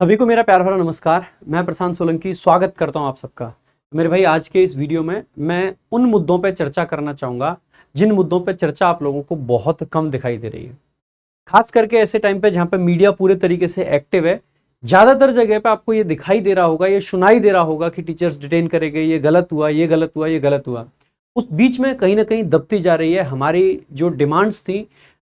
सभी को मेरा प्यार भरा नमस्कार। मैं प्रशांत सोलंकी स्वागत करता हूं आप सबका। मेरे भाई, आज के इस वीडियो में मैं उन मुद्दों पर चर्चा करना चाहूंगा जिन मुद्दों पर चर्चा आप लोगों को बहुत कम दिखाई दे रही है। खास करके ऐसे टाइम पे जहां पे मीडिया पूरे तरीके से एक्टिव है, ज्यादातर जगह पे आपको ये दिखाई दे रहा होगा, ये सुनाई दे रहा होगा कि टीचर्स डिटेन करे गए, ये गलत हुआ, ये गलत हुआ, ये गलत हुआ। उस बीच में कहीं ना कहीं दबती जा रही है हमारी जो डिमांड्स थी।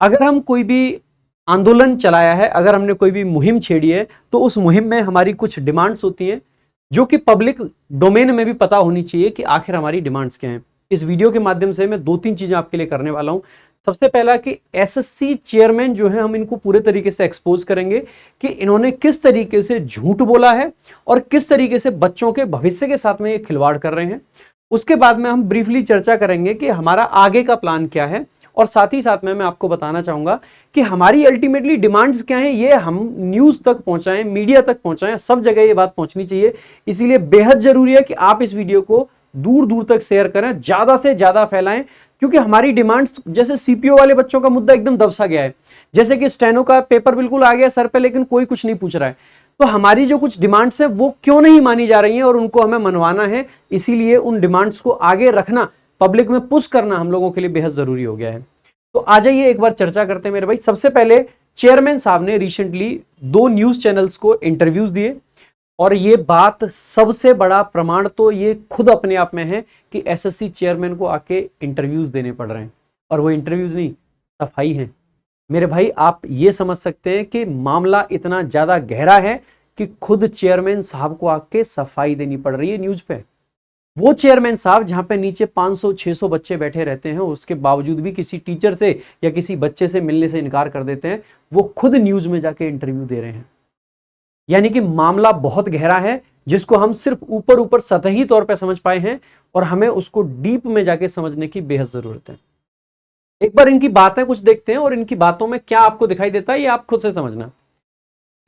अगर हम कोई भी आंदोलन चलाया है, अगर हमने कोई भी मुहिम छेड़ी है, तो उस मुहिम में हमारी कुछ डिमांड्स होती हैं जो कि पब्लिक डोमेन में भी पता होनी चाहिए कि आखिर हमारी डिमांड्स क्या हैं। इस वीडियो के माध्यम से मैं 2-3 चीजें आपके लिए करने वाला हूं। सबसे पहला कि एसएससी चेयरमैन जो है, हम इनको पूरे तरीके से एक्सपोज करेंगे कि इन्होंने किस तरीके से झूठ बोला है और किस तरीके से बच्चों के भविष्य के साथ में ये खिलवाड़ कर रहे हैं। उसके बाद में हम ब्रीफली चर्चा करेंगे कि हमारा आगे का प्लान क्या है, और साथ ही साथ में मैं आपको बताना चाहूंगा कि हमारी अल्टीमेटली डिमांड्स क्या हैं, ये हम न्यूज तक पहुंचाएं, मीडिया तक पहुंचाएं, सब जगह ये बात पहुंचनी चाहिए। इसीलिए बेहद जरूरी है कि आप इस वीडियो को दूर दूर तक शेयर करें, ज्यादा से ज्यादा फैलाएं, क्योंकि हमारी डिमांड्स, जैसे सीपीओ वाले बच्चों का मुद्दा एकदम दबसा गया है, जैसे कि स्टेनो का पेपर बिल्कुल आ गया सर पे, लेकिन कोई कुछ नहीं पूछ रहा है। तो हमारी जो कुछ डिमांड्स हैं वो क्यों नहीं मानी जा रही हैं, और उनको हमें मनवाना है। इसीलिए उन डिमांड्स को आगे रखना, पब्लिक में पुश करना हम लोगों के लिए बेहद जरूरी हो गया है। तो आ जाइए एक बार चर्चा करते हैं मेरे भाई। सबसे पहले, चेयरमैन साहब ने रिसेंटली 2 न्यूज चैनल्स को इंटरव्यूज दिए, और ये बात सबसे बड़ा प्रमाण तो ये खुद अपने आप में है कि एसएससी चेयरमैन को आके इंटरव्यूज देने पड़ रहे हैं, और वो इंटरव्यूज नहीं, सफाई है मेरे भाई। आप ये समझ सकते हैं कि मामला इतना ज्यादा गहरा है कि खुद चेयरमैन साहब को आके सफाई देनी पड़ रही है न्यूज पे। वो चेयरमैन साहब जहां पे नीचे 500-600 बच्चे बैठे रहते हैं, उसके बावजूद भी किसी टीचर से या किसी बच्चे से मिलने से इनकार कर देते हैं, वो खुद न्यूज में जाके इंटरव्यू दे रहे हैं। यानी कि मामला बहुत गहरा है, जिसको हम सिर्फ ऊपर ऊपर सतही तौर पे समझ पाए हैं, और हमें उसको डीप में जाके समझने की बेहद जरूरत है। एक बार इनकी बातें कुछ देखते हैं, और इनकी बातों में क्या आपको दिखाई देता है ये आप खुद से समझना।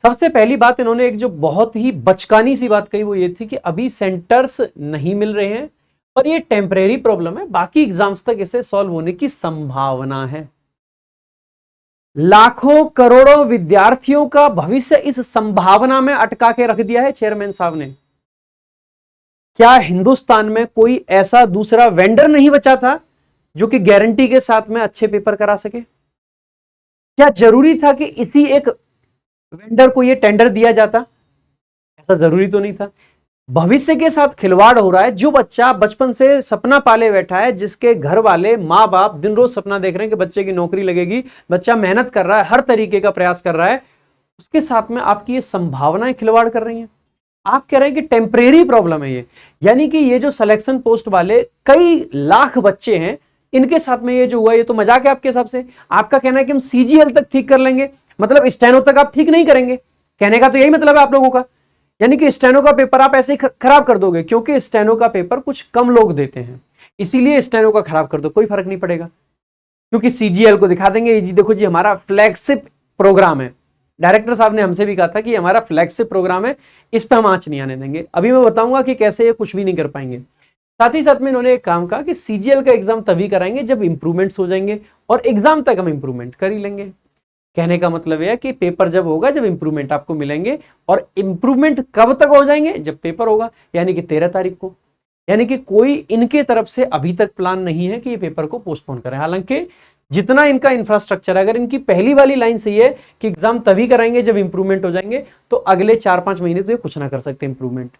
सबसे पहली बात, इन्होंने एक जो बहुत ही बचकानी सी बात कही वो ये थी कि अभी सेंटर्स नहीं मिल रहे हैं, और ये टेम्परेरी प्रॉब्लम है, बाकी एग्जाम्स तक इसे सॉल्व होने की संभावना है। लाखों करोड़ों विद्यार्थियों का भविष्य इस संभावना में अटका के रख दिया है चेयरमैन साहब ने। क्या हिंदुस्तान में कोई ऐसा दूसरा वेंडर नहीं बचा था जो कि गारंटी के साथ में अच्छे पेपर करा सके? क्या जरूरी था कि इसी एक वेंडर को यह टेंडर दिया जाता? ऐसा जरूरी तो नहीं था। भविष्य के साथ खिलवाड़ हो रहा है। जो बच्चा बचपन से सपना पाले बैठा है, जिसके घर वाले माँ बाप दिन रोज सपना देख रहे हैं कि बच्चे की नौकरी लगेगी, बच्चा मेहनत कर रहा है, हर तरीके का प्रयास कर रहा है, उसके साथ में आपकी ये संभावनाएं खिलवाड़ कर रही हैं। आप कह रहे हैं कि टेम्परेरी प्रॉब्लम है ये, यानी कि ये जो सिलेक्शन पोस्ट वाले कई लाख बच्चे हैं, इनके साथ में ये जो हुआ ये तो मजाक है आपके हिसाब से। आपका कहना है कि हम सीजीएल तक ठीक कर लेंगे, मतलब स्टेनो तक आप ठीक नहीं करेंगे। कहने का तो यही मतलब है आप लोगों का, यानी कि स्टेनो का पेपर आप ऐसे ही खराब कर दोगे, क्योंकि स्टेनो का पेपर कुछ कम लोग देते हैं, इसीलिए स्टेनो का खराब कर दो, कोई फर्क नहीं पड़ेगा, क्योंकि सीजीएल को दिखा देंगे जी देखो जी हमारा फ्लैगशिप प्रोग्राम है। डायरेक्टर साहब ने हमसे भी कहा था कि हमारा फ्लैगशिप प्रोग्राम है, इस पे हम आंच नहीं आने देंगे। अभी मैं बताऊंगा कि कैसे ये कुछ भी नहीं कर पाएंगे। साथ ही साथ में इन्होंने एक काम कहा कि सीजीएल का एग्जाम तभी कराएंगे जब इंप्रूवमेंट्स हो जाएंगे, और एग्जाम तक हम इंप्रूवमेंट कर ही लेंगे। कहने का मतलब यह है कि पेपर जब होगा जब इंप्रूवमेंट आपको मिलेंगे, और इंप्रूवमेंट कब तक हो जाएंगे? जब पेपर होगा, यानी कि 13 तारीख को। यानी कि कोई इनके तरफ से अभी तक प्लान नहीं है कि ये पेपर को पोस्टपोन करें। हालांकि जितना इनका इंफ्रास्ट्रक्चर है, अगर इनकी पहली वाली लाइन सही है कि एग्जाम तभी कराएंगे जब इंप्रूवमेंट हो जाएंगे, तो अगले 4-5 महीने तो ये कुछ ना कर सकते इंप्रूवमेंट।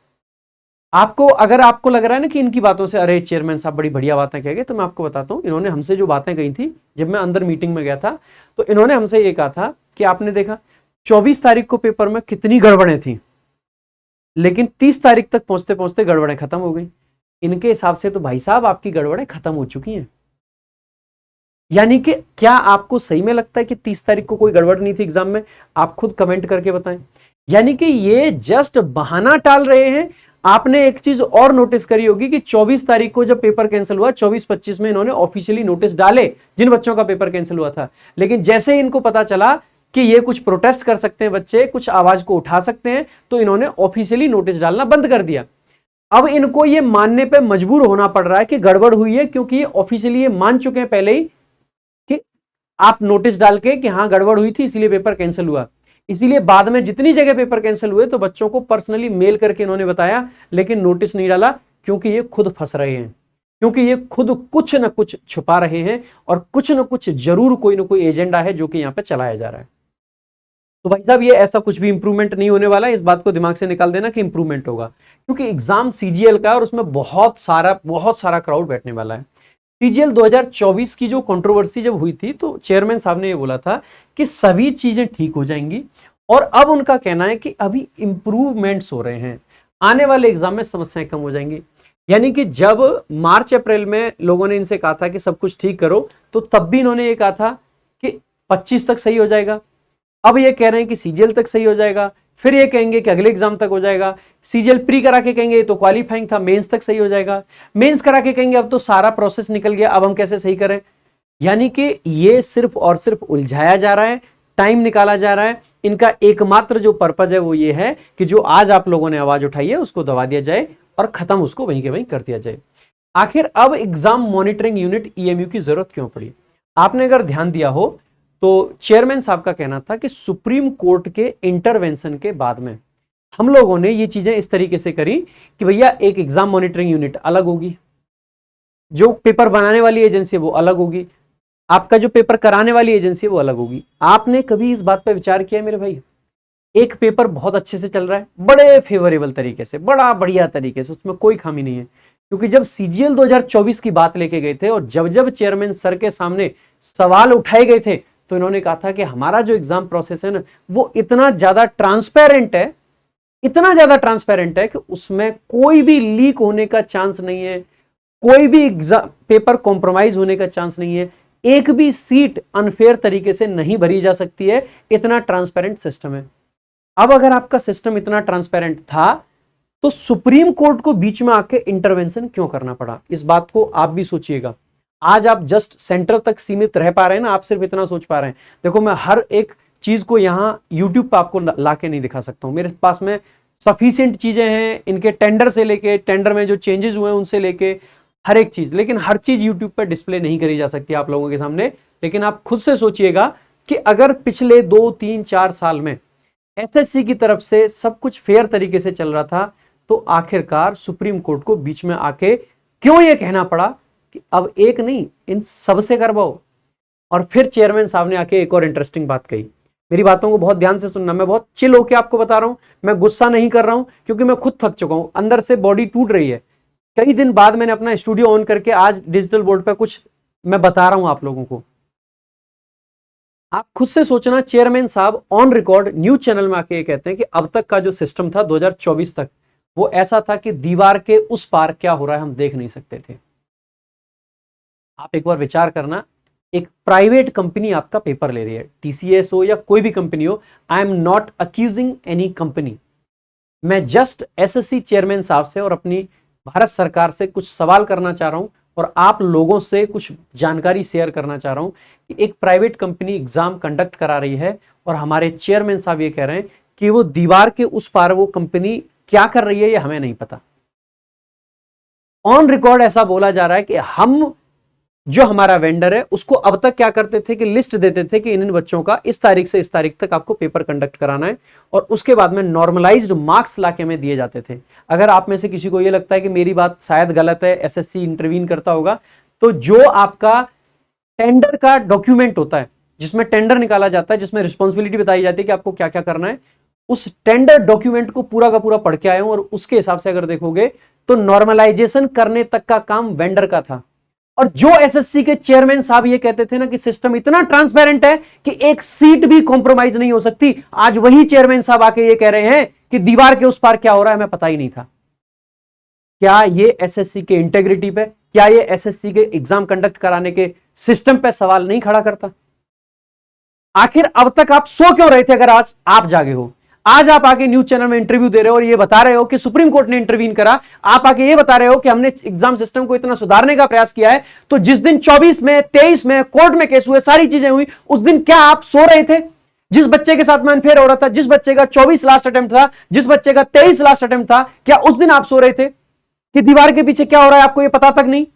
अगर आपको लग रहा है ना कि इनकी बातों से अरे चेयरमैन साहब बड़ी बढ़िया बातें कह गए, तो मैं आपको बताता हूं इन्होंने हमसे जो बातें कही थी जब मैं अंदर मीटिंग में गया था, तो इन्होंने हमसे ये कहा था कि आपने देखा 24 तारीख को पेपर में कितनी गड़बड़ें थी, लेकिन 30 तारीख तक पहुंचते पहुंचते गड़बड़ें खत्म हो गई। इनके हिसाब से तो भाई साहब आपकी गड़बड़ें खत्म हो चुकी हैं। यानी कि क्या आपको सही में लगता है कि 30 तारीख को कोई गड़बड़ नहीं थी एग्जाम में? आप खुद कमेंट करके बताएं। यानी कि ये जस्ट बहाना टाल रहे हैं। आपने एक चीज और नोटिस करी होगी कि 24 तारीख को जब पेपर कैंसिल हुआ, 24-25 में इन्होंने ऑफिशियली नोटिस डाले जिन बच्चों का पेपर कैंसिल हुआ था, लेकिन जैसे ही इनको पता चला कि ये कुछ प्रोटेस्ट कर सकते हैं, बच्चे कुछ आवाज को उठा सकते हैं, तो इन्होंने ऑफिशियली नोटिस डालना बंद कर दिया। अब इनको ये मानने पे मजबूर होना पड़ रहा है कि गड़बड़ हुई है, क्योंकि ये ऑफिशियली ये मान चुके हैं पहले ही कि आप नोटिस डाल के कि हाँ गड़बड़ हुई थी इसलिए पेपर कैंसिल हुआ। इसीलिए बाद में जितनी जगह पेपर कैंसिल हुए तो बच्चों को पर्सनली मेल करके इन्होंने बताया, लेकिन नोटिस नहीं डाला, क्योंकि ये खुद फंस रहे हैं, क्योंकि ये खुद कुछ ना कुछ छुपा रहे हैं और कुछ ना कुछ जरूर कोई ना कोई एजेंडा है जो कि यहां पे चलाया जा रहा है। तो भाई साहब, ये ऐसा कुछ भी इंप्रूवमेंट नहीं होने वाला है, इस बात को दिमाग से निकाल देना कि इंप्रूवमेंट होगा, क्योंकि एग्जाम सीजीएल का है और उसमें बहुत सारा क्राउड बैठने वाला है। सीजीएल 2024 की जो कंट्रोवर्सी जब हुई थी तो चेयरमैन साहब ने ये बोला था कि सभी चीजें ठीक हो जाएंगी, और अब उनका कहना है कि अभी इंप्रूवमेंट्स हो रहे हैं, आने वाले एग्जाम में समस्याएं कम हो जाएंगी। यानी कि जब मार्च अप्रैल में लोगों ने इनसे कहा था कि सब कुछ ठीक करो, तो तब भी इन्होंने ये कहा था कि 25 तक सही हो जाएगा। अब ये कह रहे हैं कि सीजीएल तक सही हो जाएगा, फिर ये कहेंगे कि अगले एग्जाम तक हो जाएगा। सीजीएल प्री करा के कहेंगे तो क्वालिफाइंग था, मेंस तक सही हो जाएगा। मेंस करा के कहेंगे अब तो सारा प्रोसेस निकल गया, अब हम कैसे सही करें। यानी कि ये सिर्फ और सिर्फ उलझाया जा रहा है, टाइम निकाला जा रहा है। इनका एकमात्र जो पर्पज है वो ये है कि जो आज आप लोगों ने आवाज उठाई है उसको दबा दिया जाए और खत्म उसको वहीं के वहीं कर दिया जाए। आखिर अब एग्जाम मॉनिटरिंग यूनिट ईएमयू की जरूरत क्यों पड़ी? आपने अगर ध्यान दिया हो तो चेयरमैन साहब का कहना था कि सुप्रीम कोर्ट के इंटरवेंशन के बाद में हम लोगों ने ये चीजें इस तरीके से करी कि भैया एक एग्जाम मॉनिटरिंग यूनिट अलग होगी, जो पेपर बनाने वाली एजेंसी है वो अलग होगी, आपका जो पेपर कराने वाली एजेंसी है वो अलग होगी। आपने कभी इस बात पर विचार किया मेरे भाई? एक पेपर बहुत अच्छे से चल रहा है, बड़े फेवरेबल तरीके से, बड़ा बढ़िया तरीके से, उसमें कोई खामी नहीं है, क्योंकि जब सीजीएल 2024 की बात लेके गए थे और जब जब चेयरमैन सर के सामने सवाल उठाए गए थे तो इन्होंने कहा था कि हमारा जो एग्जाम प्रोसेस है ना वो इतना ज्यादा ट्रांसपेरेंट है, इतना ज्यादा ट्रांसपेरेंट है कि उसमें कोई भी लीक होने का चांस नहीं है, कोई भी एग्जाम पेपर कॉम्प्रोमाइज होने का चांस नहीं है, एक भी सीट अनफेयर तरीके से नहीं भरी जा सकती है, इतना ट्रांसपेरेंट सिस्टम है। अब अगर आपका सिस्टम इतना ट्रांसपेरेंट था तो सुप्रीम कोर्ट को बीच में आके इंटरवेंशन क्यों करना पड़ा? इस बात को आप भी सोचिएगा। आज आप जस्ट सेंटर तक सीमित रह पा रहे हैं ना, आप सिर्फ इतना सोच पा रहे हैं। देखो, मैं हर एक चीज को यहां यूट्यूब पे आपको लाके नहीं दिखा सकता हूं, मेरे पास में सफिशिएंट चीजें हैं, इनके टेंडर से लेके, टेंडर में जो चेंजेस हुए हैं उनसे लेके हर एक चीज, लेकिन हर चीज यूट्यूब पर डिस्प्ले नहीं करी जा सकती आप लोगों के सामने। लेकिन आप खुद से सोचिएगा कि अगर पिछले 2, 3, 4 साल में एसएससी की तरफ से सब कुछ फेयर तरीके से चल रहा था तो आखिरकार सुप्रीम कोर्ट को बीच में आके क्यों यह कहना पड़ा कि अब एक नहीं, इन सबसे करवाओ? और फिर चेयरमैन साहब ने आके एक और इंटरेस्टिंग बात कही। मेरी बातों को बहुत ध्यान से सुनना, मैं बहुत चिल होके आपको बता रहा हूं, मैं गुस्सा नहीं कर रहा हूं, क्योंकि मैं खुद थक चुका हूं, अंदर से बॉडी टूट रही है। कई दिन बाद मैंने अपना स्टूडियो ऑन करके आज डिजिटल बोर्ड पर कुछ मैं बता रहा हूं आप लोगों को। आप खुद से सोचना, चेयरमैन साहब ऑन रिकॉर्ड न्यूज चैनल में आके ये कहते हैं कि अब तक का जो सिस्टम था 2024 तक वो ऐसा था कि दीवार के उस पार क्या हो रहा है हम देख नहीं सकते थे। आप एक बार विचार करना, एक प्राइवेट कंपनी आपका पेपर ले रही है, टीसीएस हो या कोई भी कंपनी हो, I am not accusing any company, मैं जस्ट एसएससी चेयरमैन साहब से और अपनी भारत सरकार से कुछ सवाल करना चाह रहा हूं और आप लोगों से कुछ जानकारी शेयर करना चाह रहा हूं कि एक प्राइवेट कंपनी एग्जाम कंडक्ट करा रही है और हमारे चेयरमैन साहब ये कह रहे हैं कि वो दीवार के उस पार वो कंपनी क्या कर रही है ये हमें नहीं पता। ऑन रिकॉर्ड ऐसा बोला जा रहा है कि हम जो हमारा वेंडर है उसको अब तक क्या करते थे कि लिस्ट देते थे कि इन बच्चों का इस तारीख से इस तारीख तक आपको पेपर कंडक्ट कराना है, और उसके बाद में नॉर्मलाइज्ड मार्क्स लाके में दिए जाते थे। अगर आप में से किसी को यह लगता है कि मेरी बात शायद गलत है, एसएससी इंटरवीन करता होगा, तो जो आपका टेंडर का डॉक्यूमेंट होता है जिसमें टेंडर निकाला जाता है, जिसमें रिस्पॉन्सिबिलिटी बताई जाती है कि आपको क्या क्या करना है, उस टेंडर डॉक्यूमेंट को पूरा का पूरा पढ़ के आए हूं और उसके हिसाब से अगर देखोगे तो नॉर्मलाइजेशन करने तक का काम वेंडर का था। और जो एसएससी के चेयरमैन साहब ये कहते थे ना कि सिस्टम इतना ट्रांसपेरेंट है कि एक सीट भी कॉम्प्रोमाइज नहीं हो सकती, आज वही चेयरमैन साहब आके ये कह रहे हैं कि दीवार के उस पार क्या हो रहा है हमें पता ही नहीं था। क्या ये एसएससी के इंटेग्रिटी पे, क्या ये एसएससी के एग्जाम कंडक्ट कराने के सिस्टम पे सवाल नहीं खड़ा करता? आखिर अब तक आप सो क्यों रहे थे? अगर आज आप जागे हो, आज आप आके न्यूज चैनल में इंटरव्यू दे रहे हो और ये बता रहे हो कि सुप्रीम कोर्ट ने इंटरवीन करा, आप आके ये बता रहे हो कि हमने एग्जाम सिस्टम को इतना सुधारने का प्रयास किया है, तो जिस दिन 24 में 23 में कोर्ट में केस हुए, सारी चीजें हुई, उस दिन क्या आप सो रहे थे? जिस बच्चे के साथ में अनफेयर हो रहा था, जिस बच्चे का 24 लास्ट अटेम्प्ट था, जिस बच्चे का 23 लास्ट अटेम्प्ट था, क्या उस दिन आप सो रहे थे कि दीवार के पीछे क्या हो रहा है आपको ये पता तक नहीं?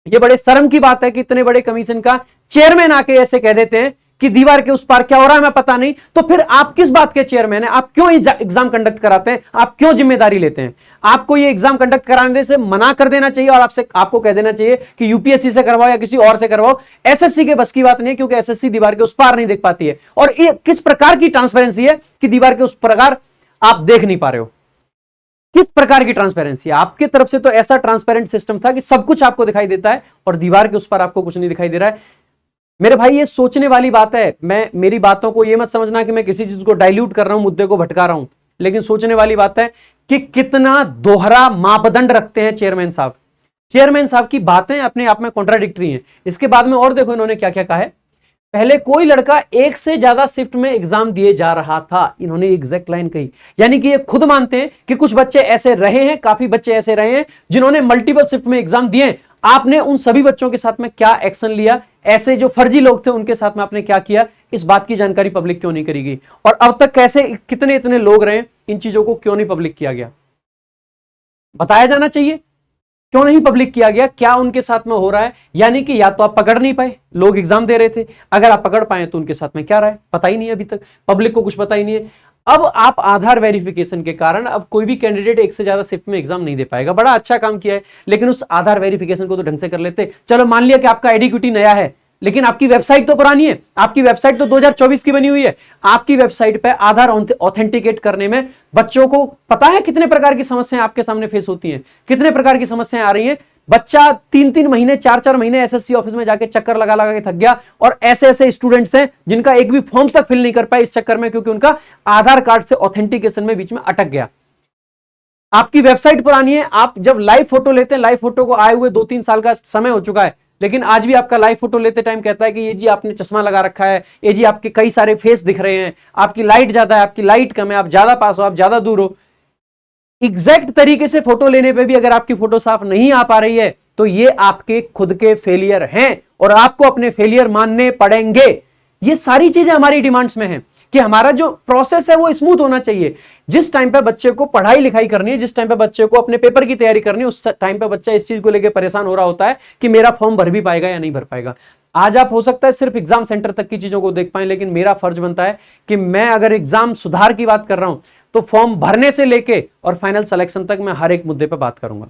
ये बड़े शर्म की बात है कि इतने बड़े कमीशन का चेयरमैन आके ऐसे कह देते हैं कि दीवार के उस पार क्या हो रहा है हमें पता नहीं, तो फिर आप किस बात के चेयरमैन हैं? आप क्यों एग्जाम कंडक्ट कराते हैं? आप क्यों जिम्मेदारी लेते हैं? आपको ये एग्जाम कंडक्ट कराने से मना कर देना चाहिए और आपको कह देना चाहिए कि यूपीएससी से करवाओ या किसी और से करवाओ। एसएससी के बस की बात नहीं है, क्योंकि एसएससी दीवार के उस पार नहीं देख पाती है। और ये किस प्रकार की ट्रांसपेरेंसी है कि दीवार के उस प्रकार आप देख नहीं पा रहे हो? किस प्रकार की ट्रांसपेरेंसी है? आपकी तरफ से तो ऐसा ट्रांसपेरेंट सिस्टम था कि सब कुछ आपको दिखाई देता है और दीवार के उस पर आपको कुछ नहीं दिखाई दे रहा है। मेरे भाई ये सोचने वाली बात है। मेरी बातों को ये मत समझना कि मैं किसी चीज को डाइल्यूट कर रहा हूं, मुद्दे को भटका रहा हूं, लेकिन सोचने वाली बात है कि कितना दोहरा मापदंड रखते हैं चेयरमैन साहब। चेयरमैन साहब की बातें अपने आप में कॉन्ट्राडिक्टरी हैं। इसके बाद में और देखो इन्होंने क्या क्या कहा है। पहले कोई लड़का एक से ज्यादा शिफ्ट में एग्जाम दिए जा रहा था, इन्होंने एग्जैक्ट लाइन कही। यानी कि ये खुद मानते हैं कि कुछ बच्चे ऐसे रहे हैं, काफी बच्चे ऐसे रहे हैं जिन्होंने मल्टीपल शिफ्ट में एग्जाम दिए। आपने उन सभी बच्चों के साथ में क्या एक्शन लिया? ऐसे जो फर्जी लोग थे उनके साथ में आपने क्या किया? इस बात की जानकारी पब्लिक क्यों नहीं करी गई? और अब तक कैसे कितने इतने लोग रहे, इन चीजों को क्यों नहीं पब्लिक किया गया? बताया जाना चाहिए। क्यों नहीं पब्लिक किया गया? क्या उनके साथ में हो रहा है? यानी कि या तो आप पकड़ नहीं पाए, लोग एग्जाम दे रहे थे, अगर आप पकड़ पाए तो उनके साथ में क्या रहा है पता ही नहीं है, अभी तक पब्लिक को कुछ पता ही नहीं है। अब आप आधार वेरिफिकेशन के कारण अब कोई भी कैंडिडेट एक से ज्यादा शिफ्ट में एग्जाम नहीं दे पाएगा। बड़ा अच्छा काम किया है, लेकिन उस आधार वेरिफिकेशन को तो ढंग से कर लेते। चलो मान लिया कि आपका आईडी नया है, लेकिन आपकी वेबसाइट तो पुरानी है। आपकी वेबसाइट तो 2024 की बनी हुई है। आपकी वेबसाइट पे आधार ऑथेंटिकेट करने में बच्चों को पता है कितने प्रकार की समस्याएं आपके सामने फेस होती हैं, कितने प्रकार की समस्याएं आ रही हैं। बच्चा 3-3 महीने 4-4 महीने एसएससी ऑफिस में जाके चक्कर लगा लगा के थक गया, और ऐसे ऐसे स्टूडेंट्स हैं जिनका एक भी फॉर्म तक फिल नहीं कर पाए इस चक्कर में, क्योंकि उनका आधार कार्ड से ऑथेंटिकेशन में बीच में अटक गया। आपकी वेबसाइट पुरानी है। आप जब लाइव फोटो लेते हैं, लाइव फोटो को आए हुए 2-3 साल का समय हो चुका है, लेकिन आज भी आपका लाइव फोटो लेते टाइम कहता है कि ये जी आपने चश्मा लगा रखा है, ये जी आपके कई सारे फेस दिख रहे हैं, आपकी लाइट ज्यादा है, आपकी लाइट कम है, आप ज्यादा पास हो, आप ज्यादा दूर हो। एग्जैक्ट तरीके से फोटो लेने पे भी अगर आपकी फोटो साफ नहीं आ पा रही है तो ये आपके खुद के फेलियर हैं और आपको अपने फेलियर मानने पड़ेंगे। ये सारी चीजें हमारी डिमांड्स में हैं कि हमारा जो प्रोसेस है वो स्मूथ होना चाहिए। जिस टाइम पे बच्चे को पढ़ाई लिखाई करनी है, जिस टाइम पे बच्चे को अपने पेपर की तैयारी करनी है, उस टाइम पे बच्चा इस चीज को लेकर परेशान हो रहा होता है कि मेरा फॉर्म भर भी पाएगा या नहीं भर पाएगा। आज आप हो सकता है सिर्फ एग्जाम सेंटर तक की चीजों को देख पाए, लेकिन मेरा फर्ज बनता है कि मैं अगर एग्जाम सुधार की बात कर रहा हूं तो फॉर्म भरने से लेके और फाइनल सिलेक्शन तक मैं हर एक मुद्दे पर बात करूंगा।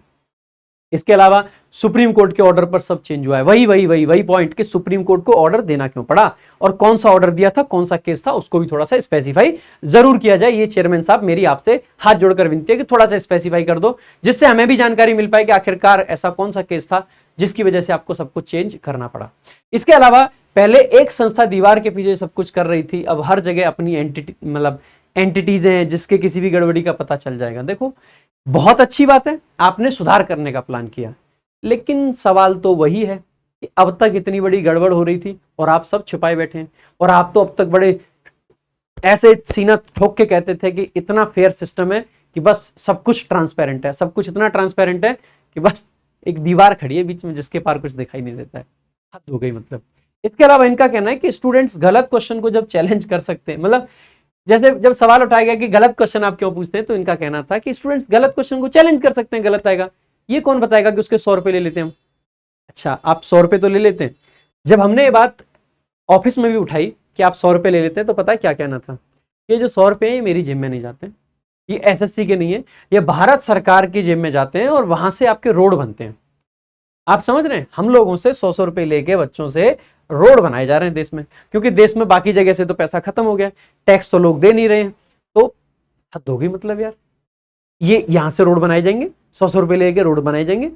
इसके अलावा सुप्रीम कोर्ट के ऑर्डर पर सब चेंज हुआ है। वही पॉइंट कि सुप्रीम कोर्ट को ऑर्डर देना क्यों पड़ा और कौन सा ऑर्डर दिया था, कौन सा केस था, उसको भी थोड़ा सा स्पेसिफाई जरूर किया जाए। ये चेयरमैन साहब मेरी आपसे हाथ जोड़कर विनती है कि थोड़ा सा स्पेसिफाई कर दो, जिससे हमें भी जानकारी मिल पाए कि आखिरकार ऐसा कौन सा केस था जिसकी वजह से आपको सब कुछ चेंज करना पड़ा। इसके अलावा पहले एक संस्था दीवार के पीछे सब कुछ कर रही थी, अब हर जगह अपनी एंटिटीज हैं जिसके किसी भी गड़बड़ी का पता चल जाएगा। देखो बहुत अच्छी बात है, आपने सुधार करने का प्लान किया, लेकिन सवाल तो वही है कि अब तक इतनी बड़ी गड़बड़ हो रही थी और आप सब छुपाए बैठे हैं। और आप तो अब तक बड़े ऐसे सीना ठोक के कहते थे कि इतना फेयर सिस्टम है कि बस सब कुछ ट्रांसपेरेंट है, सब कुछ इतना ट्रांसपेरेंट है कि बस एक दीवार खड़ी है बीच में जिसके पार कुछ दिखाई नहीं देता है। हद हो गई मतलब। इसके अलावा इनका कहना है कि स्टूडेंट्स गलत क्वेश्चन को जब चैलेंज कर सकते हैं, मतलब जैसे जब सवाल उठाया गया कि गलत क्वेश्चन आप क्यों पूछते हैं, तो इनका कहना था कि स्टूडेंट्स गलत क्वेश्चन को चैलेंज कर सकते हैं, गलत आएगा। ये कौन बताएगा कि उसके 100 रुपए ले लेते हैं हम? अच्छा आप 100 रुपए तो ले लेते हैं। जब हमने ये बात ऑफिस में भी उठाई कि आप 100 रुपए ले लेते हैं, तो पता है क्या कहना था? ये जो 100 रुपए हैं ये मेरी जेब में नहीं जाते, ये एसएससी के नहीं है, ये भारत सरकार की जेब में जाते हैं और वहां से आपके रोड बनते हैं। आप समझ रहे हैं? हम लोगों से 100 रुपए लेके बच्चों से रोड बनाए जा रहे हैं देश में, क्योंकि देश में बाकी जगह से तो पैसा खत्म हो गया, टैक्स तो लोग दे नहीं रहे हैं, तो हद होगी मतलब यार। ये यहां से रोड बनाए जाएंगे, 100 रुपए लेके रोड बनाए जाएंगे।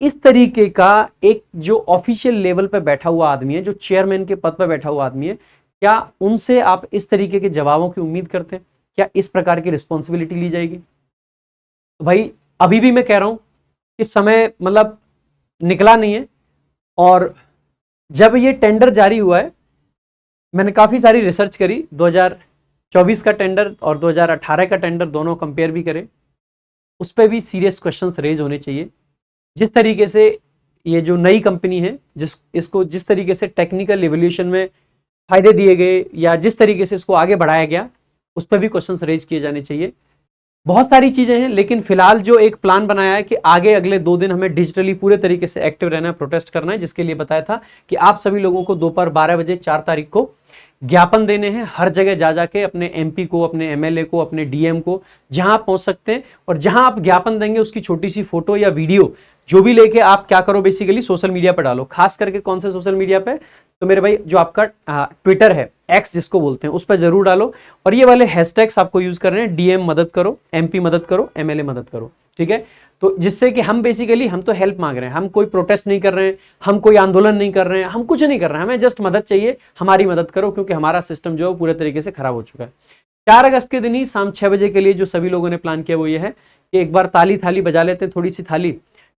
इस तरीके का एक जो ऑफिशियल लेवल पे बैठा हुआ आदमी है, जो चेयरमैन के पद पर बैठा हुआ आदमी है, क्या उनसे आप इस तरीके के जवाबों की उम्मीद करते हैं? क्या इस प्रकार की रिस्पॉन्सिबिलिटी ली जाएगी? भाई अभी भी मैं कह रहा हूं कि समय मतलब निकला नहीं है, और जब ये टेंडर जारी हुआ है मैंने काफी सारी रिसर्च करी, 2024 का टेंडर और 2018 का टेंडर दोनों कंपेयर भी करे, उस पर भी सीरियस क्वेश्चंस रेज होने चाहिए। जिस तरीके से ये जो नई कंपनी है जिस तरीके से टेक्निकल एवोल्यूशन में फायदे दिए गए या जिस तरीके से इसको आगे बढ़ाया गया, उस पर भी क्वेश्चंस रेज किए जाने चाहिए। बहुत सारी चीजें हैं, लेकिन फिलहाल जो एक प्लान बनाया है कि आगे अगले 2 दिन हमें डिजिटली पूरे तरीके से एक्टिव रहना है, प्रोटेस्ट करना है, जिसके लिए बताया था कि आप सभी लोगों को दोपहर 12 बजे 4 तारीख को ज्ञापन देने हैं हर जगह जा जाके, अपने एमपी को, अपने एमएलए को, अपने डीएम को, जहां आप पहुंच सकते हैं। और जहां आप ज्ञापन देंगे उसकी छोटी सी फोटो या वीडियो जो भी लेके आप क्या करो, बेसिकली सोशल मीडिया पर डालो। खास करके कौन से सोशल मीडिया पे, तो मेरे भाई जो आपका ट्विटर है, एक्स जिसको बोलते हैं, उस पर जरूर डालो। और ये वाले हैशटैग्स आपको यूज करने हैं, डीएम मदद करो, एमपी मदद करो, एमएलए मदद करो, ठीक है। तो जिससे कि हम बेसिकली, हम तो हेल्प मांग रहे हैं, हम कोई प्रोटेस्ट नहीं कर रहे हैं, हम कोई आंदोलन नहीं कर रहे हैं, हम कुछ नहीं कर रहे हैं, हमें जस्ट मदद चाहिए, हमारी मदद करो, क्योंकि हमारा सिस्टम जो है पूरे तरीके से खराब हो चुका है। 4 अगस्त के दिन ही शाम 6 बजे के लिए जो सभी लोगों ने प्लान किया वो ये है कि एक बार ताली थाली बजा लेते हैं, थोड़ी सी थाली,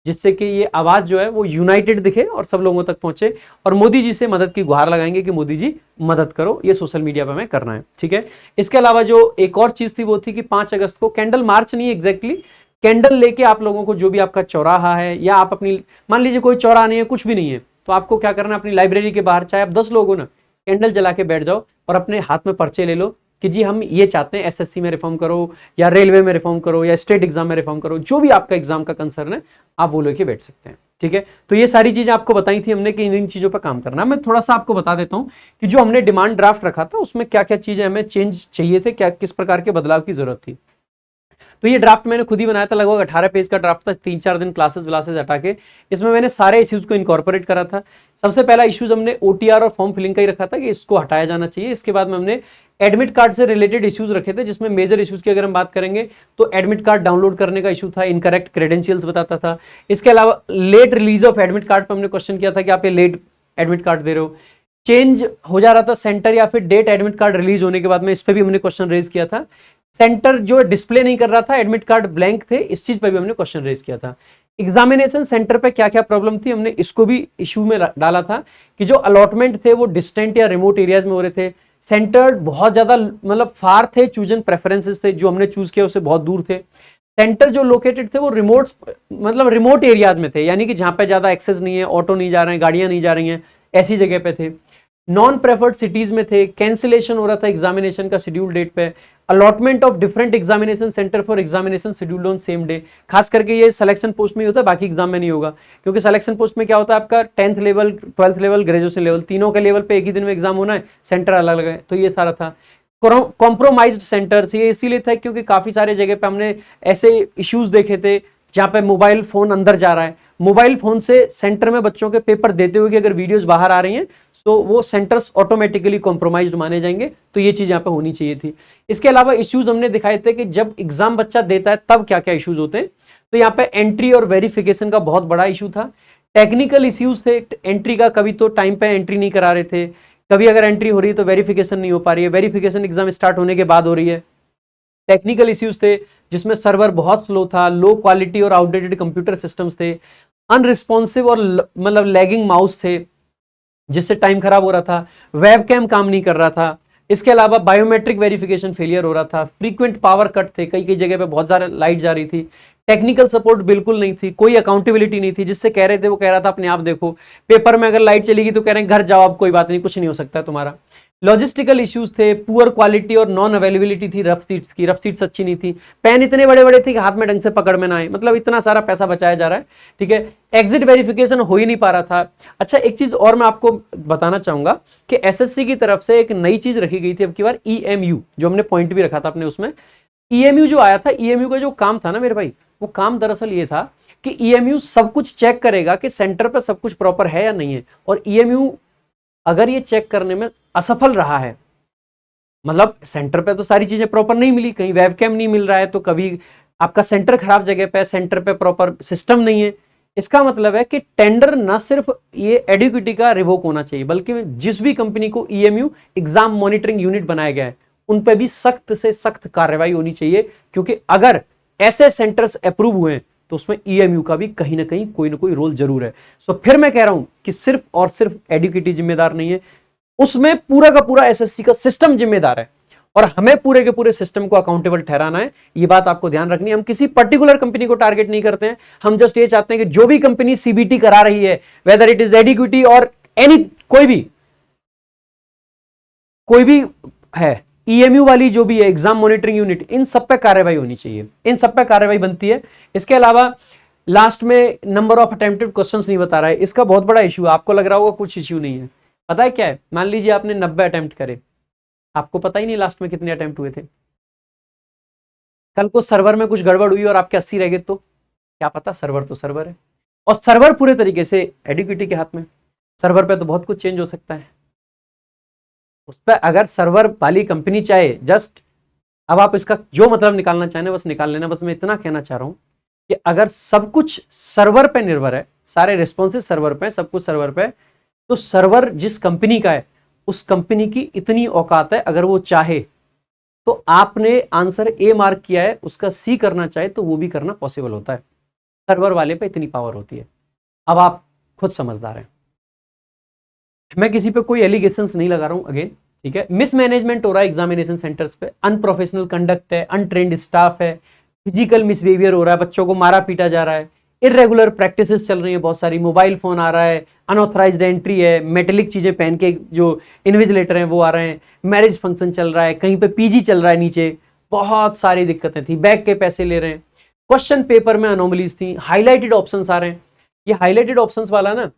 जिससे कि ये आवाज जो है वो यूनाइटेड दिखे और सब लोगों तक पहुंचे। और मोदी जी से मदद की गुहार लगाएंगे कि मोदी जी मदद करो, ये सोशल मीडिया पर हमें करना है, ठीक है। इसके अलावा जो एक और चीज थी वो थी कि 5 अगस्त को कैंडल मार्च नहीं, एग्जैक्टली कैंडल लेके आप लोगों को, जो भी आपका चौराहा है, या आप अपनी, मान लीजिए कोई चौराहा नहीं है, कुछ भी नहीं है, तो आपको क्या करना है, अपनी लाइब्रेरी के बाहर, चाहे आप 10 लोग हो ना, कैंडल जला के बैठ जाओ और अपने हाथ में पर्चे ले लो कि जी हम ये चाहते हैं, एसएससी में रिफॉर्म करो, या रेलवे में रिफॉर्म करो, या स्टेट एग्जाम में रिफॉर्म करो, जो भी आपका एग्जाम का कंसर्न है आप वो लेके बैठ सकते हैं, ठीक है। तो ये सारी चीजें आपको बताई थी हमने कि इन चीजों पर काम करना। मैं थोड़ा सा आपको बता देता हूं कि जो हमने डिमांड ड्राफ्ट रखा था उसमें क्या क्या चीजें हमें चेंज चाहिए थे, क्या किस प्रकार के बदलाव की जरूरत थी। तो ये ड्राफ्ट मैंने खुद ही बनाया था, लगभग 18 पेज का ड्राफ्ट था, 3-4 दिन क्लासेस व्लासेस हटा के इसमें मैंने सारे इश्यूज को इनकॉर्पोरेट करा था। सबसे पहला इश्यूज हमने ओटीआर और फॉर्म फिलिंग का ही रखा था कि इसको हटाया जाना चाहिए। इसके बाद में हमने एडमिट कार्ड से रिलेटेड इश्यूज रखे थे, जिसमें मेजर इश्यूज की अगर हम बात करेंगे तो एडमिट कार्ड डाउनलोड करने का इशू था, इनकरेक्ट क्रेडेंशियल्स बताता था। इसके अलावा late release of admit card पर हमने क्वेश्चन किया था कि आप ये लेट एडमिट कार्ड दे रहे हो, चेंज हो जा रहा था सेंटर या फिर डेट एडमिट कार्ड रिलीज होने के बाद में, इस पर भी हमने क्वेश्चन रेज किया था। सेंटर जो डिस्प्ले नहीं कर रहा था, एडमिट कार्ड ब्लैंक थे, इस चीज पर भी हमने क्वेश्चन रेज किया था। एग्जामिनेशन सेंटर पे क्या क्या प्रॉब्लम थी, हमने इसको भी इशू में डाला था कि जो अलॉटमेंट थे वो डिस्टेंट या रिमोट एरियाज में हो रहे थे, सेंटर बहुत ज्यादा मतलब फार थे, चूजन प्रेफरेंसेस थे, जो हमने चूज किया उससे बहुत दूर थे। सेंटर जो लोकेटेड थे वो रिमोट, मतलब रिमोट एरियाज में थे, यानी कि जहां पे ज्यादा एक्सेस नहीं है, ऑटो नहीं जा रहे हैं, गाड़ियां नहीं जा रही हैं, ऐसी जगह पे थे। नॉन प्रेफर्ड सिटीज में थे, कैंसिलेशन हो रहा था एग्जामिनेशन का शेड्यूल डेट पे, allotment of different examination centre for examination scheduled on same day. खास करके ये सिलेक्शन पोस्ट में ही होता है, बाकी एग्जाम में नहीं होगा, क्योंकि सिलेक्शन पोस्ट में क्या होता है, आपका 10th level, 12th level, graduation level, तीनों के लेवल पे एक ही दिन में एग्जाम होना है, सेंटर अलग अलग है। तो ये सारा था। कॉम्प्रोमाइज्ड सेंटर्स, ये इसीलिए था क्योंकि काफी सारे जगह पे हमने ऐसे इश्यूज देखे थे जहां पे मोबाइल फोन अंदर जा रहा है, मोबाइल फोन से सेंटर में बच्चों के पेपर देते हुए कि अगर वीडियोस बाहर आ रही हैं तो वो सेंटर्स ऑटोमेटिकली कॉम्प्रोमाइज्ड माने जाएंगे। तो ये चीज यहाँ पे होनी चाहिए थी। इसके अलावा इश्यूज हमने दिखाए थे कि जब एग्जाम बच्चा देता है तब क्या क्या इश्यूज होते हैं। तो यहाँ पे एंट्री और वेरिफिकेशन का बहुत बड़ा इशू था। टेक्निकल इश्यूज थे एंट्री का, कभी तो टाइम पे एंट्री नहीं करा रहे थे, कभी अगर एंट्री हो रही है तो वेरिफिकेशन नहीं हो पा रही है, वेरिफिकेशन एग्जाम स्टार्ट होने के बाद हो रही है। टेक्निकल इश्यूज थे जिसमें सर्वर बहुत स्लो था, लो क्वालिटी और आउटडेटेड कंप्यूटर सिस्टम्स थे, अनरिस्पॉन्सिव और मतलब लैगिंग माउस थे जिससे टाइम खराब हो रहा था, वेबकैम काम नहीं कर रहा था। इसके अलावा बायोमेट्रिक वेरिफिकेशन फेलियर हो रहा था, फ्रीक्वेंट पावर कट थे, कई कई जगह पे बहुत ज्यादा लाइट जा रही थी, टेक्निकल सपोर्ट बिल्कुल नहीं थी, कोई अकाउंटेबिलिटी नहीं थी। जिससे कह रहे थे वो कह रहा था अपने आप देखो, पेपर में अगर लाइट चलेगी तो कह रहे हैं घर जाओ, अब कोई बात नहीं, कुछ नहीं हो सकता है तुम्हारा। लॉजिस्टिकल इश्यूज थे, पुअर क्वालिटी और नॉन अवेलेबिलिटी थी रफ सीट्स की, रफ सीट्स अच्छी नहीं थी, पेन इतने बड़े बड़े थे कि हाथ में ढंग से पकड़ में ना आए, मतलब इतना सारा पैसा बचाया जा रहा है, ठीक है। एग्जिट वेरिफिकेशन हो ही नहीं पा रहा था। अच्छा, एक चीज और मैं आपको बताना चाहूंगा कि एसएससी की तरफ से एक नई चीज रखी गई थी अब की बार, ईएमयू, जो हमने पॉइंट भी रखा था अपने उसमें। ईएमयू जो आया था, ईएमयू का जो काम था ना मेरे भाई, वो काम दरअसल ये था कि ईएमयू सब कुछ चेक करेगा कि सेंटर पर सब कुछ प्रॉपर है या नहीं है, और ईएमयू अगर ये चेक करने में असफल रहा है, मतलब सेंटर पे तो सारी चीजें प्रॉपर नहीं मिली, कहीं वेबकैम नहीं मिल रहा है, तो कभी आपका सेंटर खराब जगह पे, सेंटर पे प्रॉपर सिस्टम नहीं है, इसका मतलब है कि टेंडर न सिर्फ ये एडुकेटी का रिवोक होना चाहिए, बल्कि जिस भी कंपनी को ईएमयू एग्जाम मॉनिटरिंग यूनिट बनाया गया है उन पे भी सख्त से सख्त कार्रवाई होनी चाहिए, क्योंकि अगर ऐसे सेंटर्स अप्रूव हुए तो उसमें ईएमयू का भी कहीं ना कहीं कोई ना कोई रोल जरूर है। सो फिर मैं कह रहा हूं कि सिर्फ और सिर्फ एडुकेटी जिम्मेदार नहीं है, उसमें पूरा का पूरा एसएससी का सिस्टम जिम्मेदार है, और हमें पूरे के पूरे सिस्टम को अकाउंटेबल ठहराना है। ये बात आपको ध्यान रखनी है। हम किसी पर्टिकुलर कंपनी को टारगेट नहीं करते हैं, हम जस्ट ये चाहते हैं कि जो भी कंपनी सीबीटी करा रही है, वेदर इट इज एडुकेटी और एनी कोई भी है, ईएमयू वाली जो भी है एग्जाम मॉनिटरिंग यूनिट, इन सब पे कार्रवाई होनी चाहिए, इन सब पे कार्रवाई बनती है। इसके अलावा लास्ट में नंबर ऑफ अटेम्प्टेड क्वेश्चंस नहीं बता रहा है, इसका बहुत बड़ा इशू है। आपको लग रहा होगा कुछ इशू नहीं है, पता है क्या है, मान लीजिए आपने 90 अटेम्प्ट करे, आपको पता ही नहीं लास्ट में कितने अटेम्प्ट हुए थे। कल को सर्वर में कुछ गड़बड़ हुई और आपके 80 रह गए तो क्या पता, सर्वर तो सर्वर है, और सर्वर पूरे तरीके से एडुकेटी के हाथ में। सर्वर पे तो बहुत कुछ चेंज हो सकता है। उस पर अगर सर्वर वाली कंपनी चाहे, जस्ट अब आप इसका जो मतलब निकालना चाहें बस निकाल लेना। बस मैं इतना कहना चाह रहा हूं कि अगर सब कुछ सर्वर पे निर्भर है, सारे रिस्पॉन्सेज सर्वर पे, सब कुछ सर्वर पे, तो सर्वर जिस कंपनी का है उस कंपनी की इतनी औकात है, अगर वो चाहे तो आपने आंसर ए मार्क किया है, उसका सी करना चाहे तो वो भी करना पॉसिबल होता है। सर्वर वाले पे इतनी पावर होती है। अब आप खुद समझदार हैं, मैं किसी पे कोई एलिगेशंस नहीं लगा रहा हूं अगेन, ठीक है। मिसमैनेजमेंट हो रहा है एग्जामिनेशन सेंटर्स पे, अनप्रोफेशनल कंडक्ट है, अनट्रेंड स्टाफ है, फिजिकल मिसबिहेवियर हो रहा है, बच्चों को मारा पीटा जा रहा है, इरेगुलर प्रैक्टिसेस चल रही है बहुत सारी, मोबाइल फोन आ रहा है, अनऑथराइज्ड एंट्री है, मेटेलिक चीजें पहन के जो इन्विजिलेटर हैं वो आ रहे हैं, मैरिज फंक्शन चल रहा है, कहीं पे पीजी चल रहा है नीचे, बहुत सारी दिक्कतें थी, बैग के पैसे ले रहे हैं, क्वेश्चन पेपर में अनोमलीज थी, हाईलाइटेड ऑप्शंस आ रहे हैं। ये हाईलाइटेड ऑप्शंस वाला ना,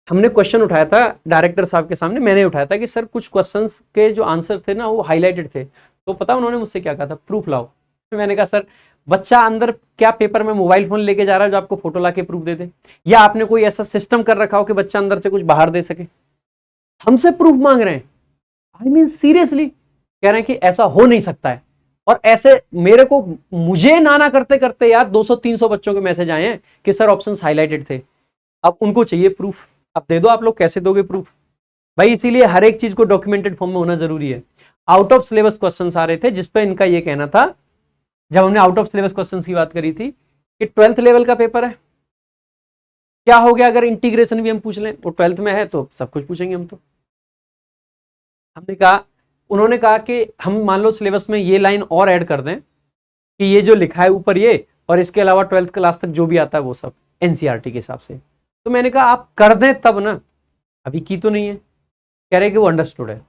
हमने क्वेश्चन उठाया था डायरेक्टर साहब के सामने, मैंने उठाया था कि सर कुछ क्वेश्चंस के जो आंसर थे ना वो हाईलाइटेड थे, तो पता उन्होंने मुझसे क्या कहा था, प्रूफ लाओ। तो मैंने कहा सर बच्चा अंदर क्या पेपर में मोबाइल फोन लेके जा रहा है जो आपको फोटो लाके प्रूफ दे दे, या आपने कोई ऐसा सिस्टम कर रखा हो कि बच्चा अंदर से कुछ बाहर दे सके, हमसे प्रूफ मांग रहे हैं। आई मीन सीरियसली कह रहे हैं कि ऐसा हो नहीं सकता है। और ऐसे मेरे को, मुझे नाना करते करते यार 200-300 बच्चों के मैसेज आए हैं कि सर ऑप्शंस हाईलाइटेड थे। अब उनको चाहिए प्रूफ, अब दे दो, आप लोग कैसे दोगे प्रूफ भाई? इसीलिए हर एक चीज को डॉक्यूमेंटेड फॉर्म में होना जरूरी है। आउट ऑफ सिलेबस क्वेश्चंस आ रहे थे जिसपे इनका ये कहना था, जब हमने आउट ऑफ सिलेबस क्वेश्चंस की बात करी थी, कि 12th लेवल का पेपर है, क्या हो गया अगर इंटीग्रेशन भी हम पूछ लें, वो 12th में है तो सब कुछ पूछेंगे हम। तो हमने कहा, उन्होंने कहा कि हम मान लो सिलेबस में ये लाइन और ऐड कर दें कि ये जो लिखा है ऊपर ये, और इसके अलावा 12th क्लास तक जो भी आता है वो सब एनसीईआरटी के हिसाब से। तो मैंने कहा आप कर दें तब ना, अभी की तो नहीं है। कह रहे कि वो अंडरस्टूड है।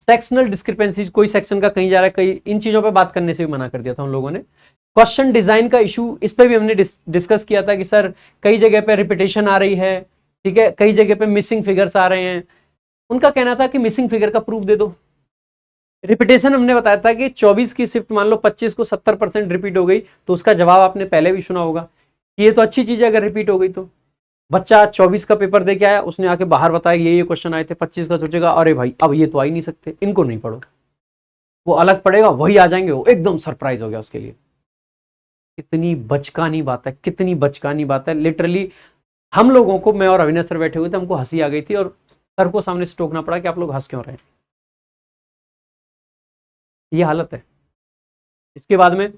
सेक्शनल डिस्क्रिपेंसीज, कोई सेक्शन का कहीं जा रहा है, कहीं, इन चीजों पे बात करने से भी मना कर दिया था उन लोगों ने। क्वेश्चन डिजाइन का इशू, इस पे भी हमने डिस्कस किया था कि सर कई जगह पे रिपीटेशन आ रही है, ठीक है, कई जगह पे मिसिंग फिगर्स आ रहे हैं। उनका कहना था कि मिसिंग फिगर का प्रूफ दे दो। रिपीटेशन हमने बताया था कि 24 की शिफ्ट मान लो 25 को 70% रिपीट हो गई, तो उसका जवाब आपने पहले भी सुना होगा, ये तो अच्छी चीज है अगर रिपीट हो गई तो। बच्चा 24 का पेपर दे के आया, उसने आके बाहर बताया ये क्वेश्चन आए थे, 25 का सोचेगा अरे भाई अब ये तो आ ही नहीं सकते, इनको नहीं पढ़ो, वो अलग पढ़ेगा, वही आ जाएंगे, वो एकदम सरप्राइज हो गया उसके लिए। कितनी बचकानी बात है, कितनी बचकानी बात है लिटरली। हम लोगों को, मैं और अविनाश सर बैठे हुए थे, हमको हंसी आ गई थी और सर को सामने से टोकना पड़ा कि आप लोग हंस क्यों रहे हैं। ये हालत है। इसके बाद में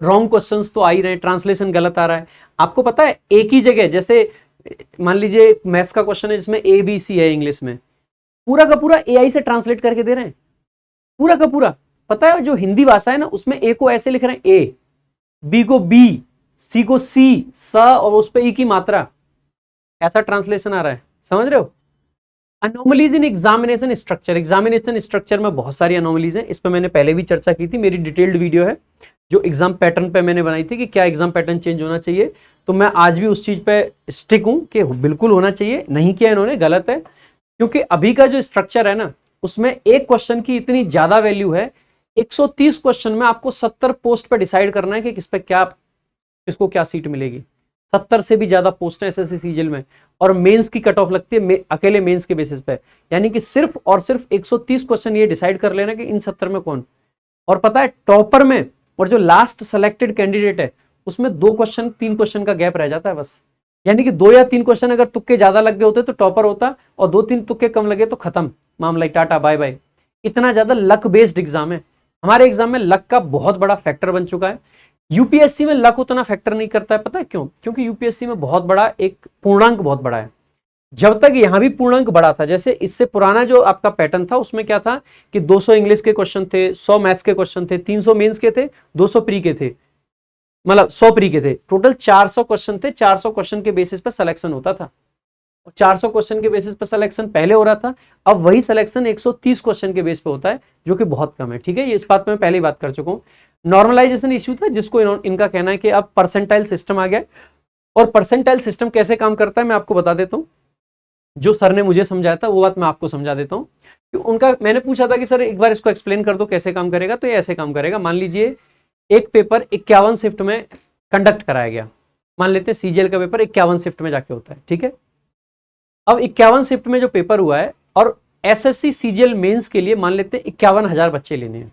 रॉन्ग क्वेश्चंस तो आ ही रहे हैं, ट्रांसलेशन गलत आ रहा है। आपको पता है एक ही जगह, जैसे मान लीजिए मैथ्स का क्वेश्चन है जिसमें ए बी सी है इंग्लिश में, पूरा का पूरा एआई से ट्रांसलेट करके दे रहे हैं, पूरा का पूरा। पता है जो हिंदी भाषा है ना, उसमें ए को ऐसे लिख रहे हैं ए, बी को बी, सी को सी, स और उस पर ई की मात्रा, ऐसा ट्रांसलेशन आ रहा है, समझ रहे हो? Anomalies in examination structure, examination structure में बहुत सारी अनोमलीज हैं, इस पर मैंने पहले भी चर्चा की थी, मेरी डिटेल्ड वीडियो है जो एग्जाम पैटर्न पे मैंने बनाई थी कि क्या एग्जाम पैटर्न चेंज होना चाहिए। तो मैं आज भी उस चीज पे स्टिक हूं कि बिल्कुल होना चाहिए, नहीं किया इन्होंने, गलत है। क्योंकि अभी का जो स्ट्रक्चर है ना, उसमें एक क्वेश्चन की इतनी ज्यादा वैल्यू है, 130 क्वेश्चन में आपको 70 पोस्ट पे डिसाइड करना है कि किस पे क्या, किसको क्या सीट मिलेगी। 70 से भी ज्यादा पोस्ट है एसएससी सीजीएल में, और मेंस की कट ऑफ लगती है अकेले मेंस के बेसिस पे, यानी कि सिर्फ और सिर्फ 130 क्वेश्चन ये डिसाइड कर लेना कि इन 70 में कौन। और पता है टॉपर में और जो लास्ट सेलेक्टेड कैंडिडेट है उसमें 2 क्वेश्चन 3 क्वेश्चन का गैप रह जाता है बस, यानी कि 2 या 3 क्वेश्चन अगर तुक्के ज्यादा लग गए होते तो टॉपर होता, और 2-3 तुक्के कम लगे तो खत्म मामला, टाटा बाय बाय। इतना ज्यादा लक बेस्ड एग्जाम है। हमारे एग्जाम में लक का बहुत बड़ा फैक्टर बन चुका है। यूपीएससी में लक उतना फैक्टर नहीं करता है, पता है क्यों? क्योंकि यूपीएससी में बहुत बड़ा एक पूर्णांक बहुत बड़ा है। जब तक यहां भी पूर्णांक बड़ा था, जैसे इससे पुराना जो आपका पैटर्न था उसमें क्या था कि 200 इंग्लिश के क्वेश्चन थे, 100 मैथ्स के क्वेश्चन थे, 300 मेंस के थे, 200 प्री के थे, मतलब 100 प्री के थे, टोटल 400 क्वेश्चन थे। 400 क्वेश्चन के बेसिस पर सिलेक्शन होता था, और 400 क्वेश्चन के बेसिस पर सिलेक्शन पहले हो रहा था। अब वही सिलेक्शन 130 क्वेश्चन के बेस पे होता है, जो कि बहुत कम है, ठीक है। ये इस बात में पहले ही बात कर चुका हूं। नॉर्मलाइजेशन इश्यू था जिसको इनका कहना है कि अब परसेंटाइल सिस्टम आ गया, और परसेंटाइल सिस्टम कैसे काम करता है मैं आपको बता देता हूं। जो सर ने मुझे समझाया था वो बात मैं आपको समझा देता हूँ। कि उनका मैंने पूछा था कि सर एक बार इसको एक्सप्लेन कर दो कैसे काम करेगा, तो ये ऐसे काम करेगा। मान लीजिए एक पेपर 51 शिफ्ट में कंडक्ट कराया गया, मान लेते हैं सीजीएल का पेपर 51 शिफ्ट में जाके होता है, ठीक है। अब 51 शिफ्ट में जो पेपर हुआ है और एसएससी सीजीएल मेंस के लिए मान लेते हैं 51,000 बच्चे लेने हैं,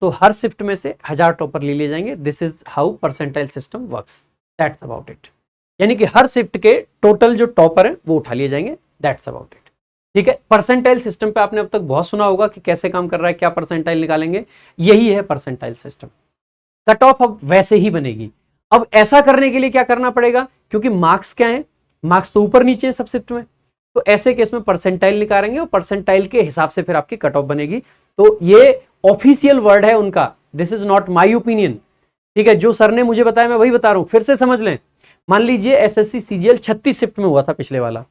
तो हर शिफ्ट में से 1000 टॉपर ले लिए जाएंगे। This is how percentile system works, that's about it. यानी कि हर शिफ्ट के टोटल जो टॉपर है वो उठा लिए जाएंगे, दैट्स अबाउट इट, ठीक है। परसेंटाइल सिस्टम पे आपने अब तक बहुत सुना होगा कि कैसे काम कर रहा है, क्या परसेंटाइल निकालेंगे, यही है परसेंटाइल सिस्टम। कट ऑफ अब वैसे ही बनेगी। अब ऐसा करने के लिए क्या करना पड़ेगा, क्योंकि मार्क्स क्या है, मार्क्स तो ऊपर नीचे है सब शिफ्ट में, तो ऐसे केस में परसेंटाइल निकालेंगे और परसेंटाइल के हिसाब से फिर आपकी कट ऑफ बनेगी। तो ये ऑफिशियल वर्ड है उनका, this is not my opinion, ठीक है। जो सर ने मुझे बताया मैं वही बता रहा हूं, फिर से समझ लें। मान लीजिए एसएससी सीजीएल 36 शिफ्ट में हुआ था पिछले वाला,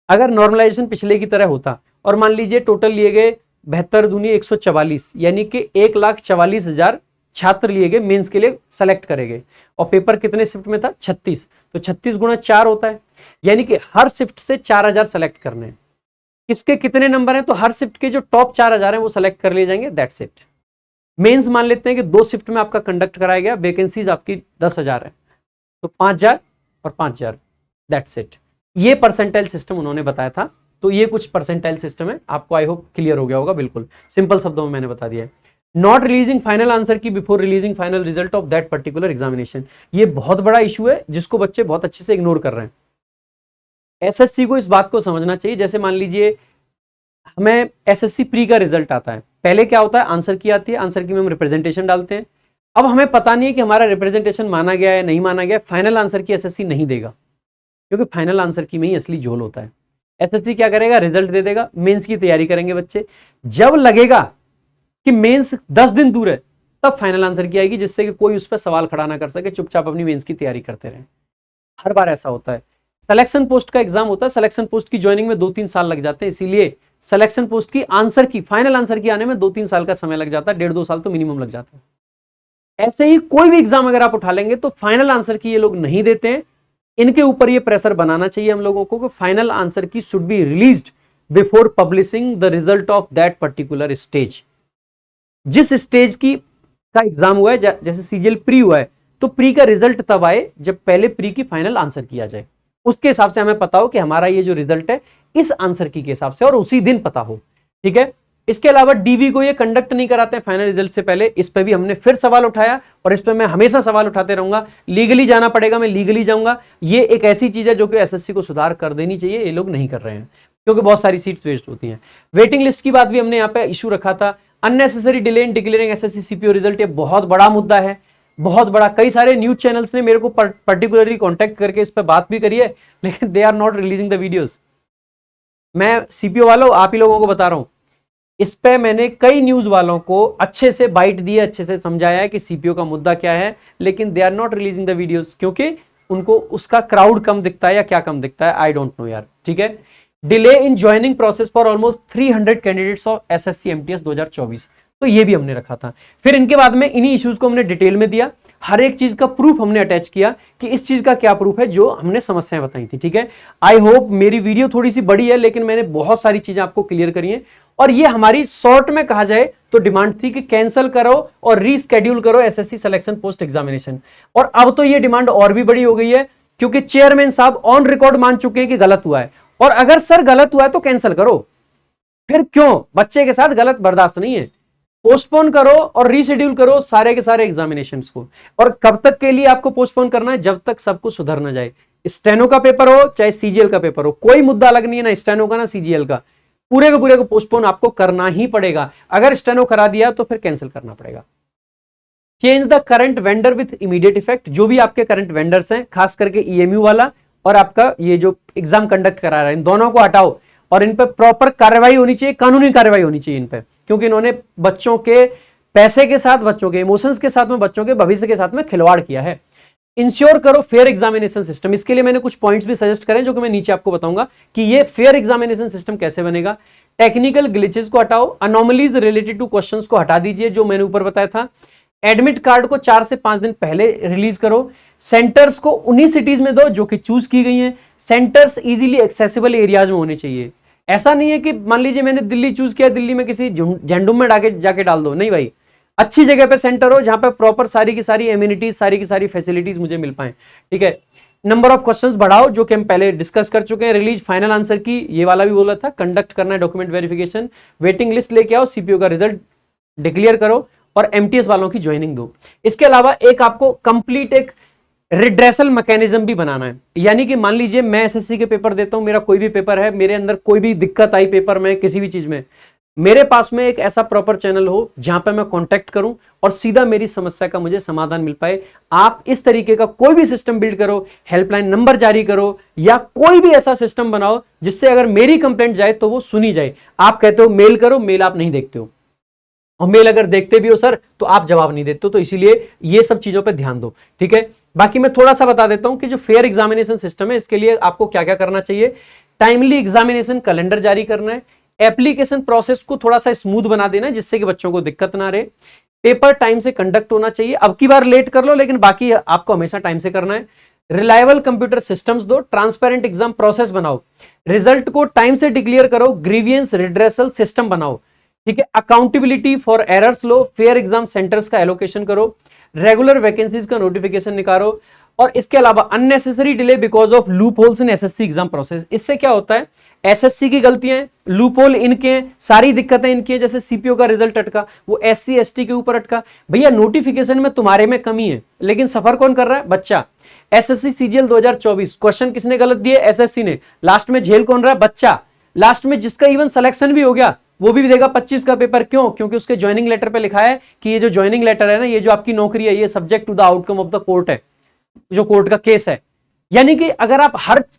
अगर नॉर्मलाइजेशन पिछले की तरह होता और मान लीजिए टोटल लिए गए 72 दूनी 144, यानी कि 1,44,000 छात्र लिए गए मेंस के लिए सेलेक्ट करे गए, और पेपर कितने शिफ्ट में था 36, तो 36 गुणा 4 होता है, यानी कि हर शिफ्ट से 4000 सेलेक्ट करने हैं। किसके कितने नंबर हैं, तो हर शिफ्ट के जो टॉप 4000 हैं वो सेलेक्ट कर लिए जाएंगे, दैट्स इट। मेंस मान लेते हैं कि 2 शिफ्ट में आपका कंडक्ट कराया गया, वैकेंसीज आपकी 10,000 है, तो 5000 और 5000, दैट्स इट। ये परसेंटाइल सिस्टम उन्होंने बताया था। तो ये कुछ परसेंटाइल सिस्टम है, आपको आई होप क्लियर हो गया होगा, बिल्कुल सिंपल शब्दों में मैंने बता दिया है। नॉट रिलीजिंग फाइनल आंसर की before releasing final result of that particular examination, ये बहुत बड़ा इशू है जिसको बच्चे बहुत अच्छे से इग्नोर कर रहे हैं। एसएससी को इस बात को समझना चाहिए। जैसे मान लीजिए हमें एसएससी प्री का रिजल्ट आता है, पहले क्या होता है, आंसर की आती है, आंसर की में हम रिप्रेजेंटेशन डालते हैं। अब हमें पता नहीं है कि हमारा रिप्रेजेंटेशन माना गया है नहीं माना गया, फाइनल आंसर की एसएससी नहीं देगा, क्योंकि फाइनल आंसर की में ही असली झोल होता है। एसएससी क्या करेगा, रिजल्ट दे देगा, मेंस की तैयारी करेंगे बच्चे, जब लगेगा कि मेंस 10 दिन दूर है तब फाइनल आंसर की आएगी, जिससे कि कोई उस पर सवाल खड़ा ना कर सके, चुपचाप अपनी मेंस की तैयारी करते रहे। हर बार ऐसा होता है। सिलेक्शन पोस्ट का एग्जाम होता है, सिलेक्शन पोस्ट की ज्वाइनिंग में 2-3 साल लग जाते हैं, इसीलिए सिलेक्शन पोस्ट की आंसर की फाइनल आंसर की आने में 2-3 साल का समय लग जाता है, 1.5-2 साल तो मिनिमम लग जाता है। ऐसे ही कोई भी एग्जाम अगर आप उठा लेंगे तो फाइनल आंसर की ये लोग नहीं देते हैं। इनके ऊपर ये प्रेशर बनाना चाहिए हम लोगों को कि फाइनल आंसर की should be released before publishing the result of that particular stage. जिस स्टेज की का एग्जाम हुआ है, जैसे सीजीएल प्री हुआ है, तो प्री का रिजल्ट तब आए जब पहले प्री की फाइनल आंसर किया जाए, उसके हिसाब से हमें पता हो कि हमारा ये जो रिजल्ट है इस आंसर की के हिसाब से, और उसी दिन पता हो, ठीक है। इसके अलावा डीवी को ये कंडक्ट नहीं कराते हैं फाइनल रिजल्ट से पहले, इस पे भी हमने फिर सवाल उठाया और इस पे मैं हमेशा सवाल उठाते रहूंगा। लीगली जाना पड़ेगा, मैं लीगली जाऊंगा। ये एक ऐसी चीज है जो कि एसएससी को सुधार कर देनी चाहिए, ये लोग नहीं कर रहे हैं क्योंकि बहुत सारी सीट्स वेस्ट होती हैं। वेटिंग लिस्ट की बात भी हमने यहाँ पे इशू रखा था। Unnecessary delay in declaring SSC CPO result, ये बहुत बड़ा मुद्दा है, बहुत बड़ा। कई सारे न्यूज चैनल्स ने मेरे को पर्टिकुलरली कांटेक्ट करके इस पर बात भी करी है, लेकिन they are not releasing the videos. मैं सीपीओ वालों, आप ही लोगों को बता रहा हूं, इस पे मैंने कई न्यूज वालों को अच्छे से बाइट दी है, अच्छे से समझाया है कि सीपीओ का मुद्दा क्या है, लेकिन they are not releasing the videos, क्योंकि उनको उसका क्राउड कम दिखता है या क्या कम दिखता है, आई डोंट नो यार, ठीक है। Delay in joining process for almost 300 candidates of SSC MTS 2024, तो ये भी हमने रखा था। फिर इनके बाद में इन्हीं इश्यूज को हमने डिटेल में दिया, हर एक चीज का प्रूफ हमने अटैच किया कि इस चीज का क्या प्रूफ है, जो हमने समस्याएं बताई थी, ठीक है। आई होप मेरी वीडियो थोड़ी सी बड़ी है, लेकिन मैंने बहुत सारी चीजें आपको क्लियर करी हैं, और ये हमारी शॉर्ट में कहा जाए तो डिमांड थी कि कैंसिल करो और रीस्केड्यूल करो एसएससी सिलेक्शन पोस्ट एग्जामिनेशन। और अब तो ये डिमांड और भी बड़ी हो गई है, क्योंकि चेयरमैन साहब ऑन रिकॉर्ड मान चुके हैं कि गलत हुआ है, और अगर सर गलत हुआ है तो कैंसिल करो। फिर क्यों, बच्चे के साथ गलत बर्दाश्त नहीं है, पोस्टपोन करो और रीशेड्यूल करो सारे के सारे एग्जामिनेशंस को। और कब तक के लिए आपको पोस्टपोन करना है, जब तक सब कुछ सुधर ना जाए। स्टेनो का पेपर हो चाहे सीजीएल का पेपर हो, कोई मुद्दा अलग नहीं है, ना स्टेनो का ना सीजीएल का, पूरे को पोस्टपोन आपको करना ही पड़ेगा। अगर स्टेनो करा दिया तो फिर कैंसिल करना पड़ेगा। Change the current vendor with immediate effect, जो भी आपके करंट वेंडर्स हैं, खास करके ईएमयू वाला और आपका ये जो एग्जाम कंडक्ट करा रहा है, इन दोनों को हटाओ और इन पर प्रॉपर कार्रवाई होनी चाहिए, कानूनी कार्रवाई होनी चाहिए इन पर, क्योंकि इन्होंने बच्चों के पैसे के साथ, बच्चों के इमोशंस के साथ में, बच्चों के भविष्य के साथ में खिलवाड़ किया है। इंश्योर करो फेयर एग्जामिनेशन सिस्टम, इसके लिए मैंने कुछ पॉइंट्स भी सजेस्ट करें जो कि मैं नीचे आपको बताऊंगा कि ये फेयर एग्जामिनेशन सिस्टम कैसे बनेगा। टेक्निकल ग्लिचेस को हटाओ, अनोमलीज रिलेटेड टू क्वेश्चंस को हटा दीजिए, जो मैंने ऊपर बताया था। एडमिट कार्ड को 4 से 5 दिन पहले रिलीज करो। सेंटर्स को उन्हीं सिटीज में दो जो कि चूज की गई हैं। सेंटर्स इजीली एक्सेसिबल एरियाज में होने चाहिए। ऐसा नहीं है कि मान लीजिए मैंने दिल्ली चूज किया, दिल्ली में किसी झंडुम में जाके डाल दो, नहीं भाई, अच्छी जगह पे सेंटर हो जहां पे प्रॉपर सारी की सारी एम्यूनिटीज, सारी की सारी फैसिलिटीज मुझे मिल पाए। ठीक है, नंबर ऑफ क्वेश्चंस बढ़ाओ, जो कि हम पहले डिस्कस कर चुके हैं। रिलीज फाइनल आंसर की, ये वाला भी बोला था। कंडक्ट करना है डॉक्यूमेंट वेरिफिकेशन, वेटिंग लिस्ट लेके आओ, सीपीओ का रिजल्ट डिक्लेयर करो और एमटीएस वालों की ज्वाइनिंग दो। इसके अलावा एक आपको कंप्लीट एक रिड्रेसल मैकेनिज्म भी बनाना है। यानी कि मान लीजिए मैं एसएससी के पेपर देता हूं, मेरा कोई भी पेपर है, मेरे अंदर कोई भी दिक्कत आई पेपर में, किसी भी चीज में, मेरे पास में एक ऐसा प्रॉपर चैनल हो जहां पे मैं कांटेक्ट करूं और सीधा मेरी समस्या का मुझे समाधान मिल पाए। आप इस तरीके का कोई भी सिस्टम बिल्ड करो, हेल्पलाइन नंबर जारी करो या कोई भी ऐसा सिस्टम बनाओ जिससे अगर मेरी कंप्लेंट जाए तो वो सुनी जाए। आप कहते हो मेल करो, मेल आप नहीं देखते हो, और मेल अगर देखते भी हो सर तो आप जवाब नहीं देते हो। तो इसीलिए ये सब चीजों पे ध्यान दो। ठीक है, बाकी मैं थोड़ा सा बता देता हूं कि जो फेयर एग्जामिनेशन सिस्टम है, इसके लिए आपको क्या क्या करना चाहिए। टाइमली एग्जामिनेशन कैलेंडर जारी करना है। एप्लीकेशन प्रोसेस को थोड़ा सा स्मूथ बना देना है जिससे कि बच्चों को दिक्कत ना रहे। पेपर टाइम से कंडक्ट होना चाहिए। अब की बार लेट कर लो लेकिन बाकी आपको हमेशा टाइम से करना है। रिलायबल कंप्यूटर सिस्टम्स दो। ट्रांसपेरेंट एग्जाम प्रोसेस बनाओ। रिजल्ट को टाइम से डिक्लेयर करो। ग्रीवियंस रिड्रेसल सिस्टम बनाओ। ठीक है, accountability for errors low. Fair exam centres का एलोकेशन करो। रेगुलर वैकेंसीज का नोटिफिकेशन निकालो। और इसके अलावा unnecessary delay because of loop holes in SSC exam process. इससे क्या होता है, एसएससी की गलतियां, लूप होल इनके हैं, सारी दिक्कतें इनकी हैं। जैसे सीपीओ का रिजल्ट अटका, वो एससी एसटी के ऊपर अटका। भैया नोटिफिकेशन में तुम्हारे में कमी है लेकिन सफर कौन कर रहा है, बच्चा। एसएससी सीजीएल 2024 क्वेश्चन किसने गलत दिए, एसएससी ने। लास्ट में झेल कौन रहा है, बच्चा। लास्ट में जिसका इवन सिलेक्शन भी हो गया वो भी देगा 25 का पेपर। क्यों? क्योंकि उसके ज्वाइनिंग लेटर पे लिखा है कि ये जो ज्वाइनिंग लेटर है ना, ये जो आपकी नौकरी है, ये subject to the outcome of the court है, जो कोर्ट का केस है। यानी कि अगर आप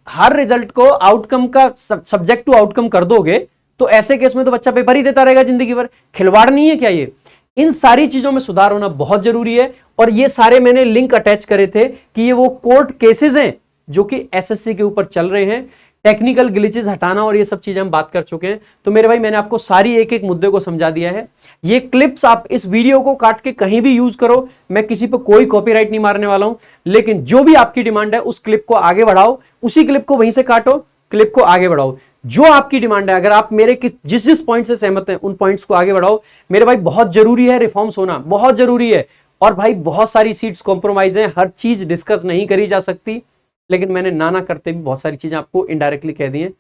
हर रिजल्ट को आउटकम का सब्जेक्ट टू आउटकम कर दोगे तो ऐसे केस में तो बच्चा पेपर ही देता रहेगा जिंदगी भर। खिलवाड़ नहीं है क्या ये? इन सारी चीजों में सुधार होना बहुत जरूरी है। और ये सारे मैंने लिंक अटैच करे थे कि ये वो कोर्ट केसेस हैं जो कि एसएससी के ऊपर चल रहे हैं। टेक्निकल ग्लिचेस हटाना और ये सब चीजें हम बात कर चुके हैं। तो मेरे भाई मैंने आपको सारी एक एक मुद्दे को समझा दिया है। ये क्लिप्स आप इस वीडियो को काट के कहीं भी यूज करो, मैं किसी पर कोई कॉपीराइट नहीं मारने वाला हूं। लेकिन जो भी आपकी डिमांड है उस क्लिप को आगे बढ़ाओ, उसी क्लिप को वहीं से काटो, क्लिप को आगे बढ़ाओ। जो आपकी डिमांड है, अगर आप मेरे जिस पॉइंट से सहमत हैं उन पॉइंट्स को आगे बढ़ाओ। मेरे भाई बहुत जरूरी है, रिफॉर्म्स होना बहुत जरूरी है। और भाई बहुत सारी सीट्स कॉम्प्रोमाइज हैं, हर चीज डिस्कस नहीं करी जा सकती, लेकिन मैंने ना करते भी बहुत सारी चीजें आपको इनडायरेक्टली कह दी हैं।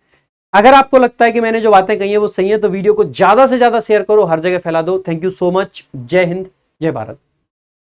अगर आपको लगता है कि मैंने जो बातें कही है वो सही है तो वीडियो को ज्यादा से ज्यादा शेयर करो, हर जगह फैला दो। Thank you so much. जय हिंद, जय भारत।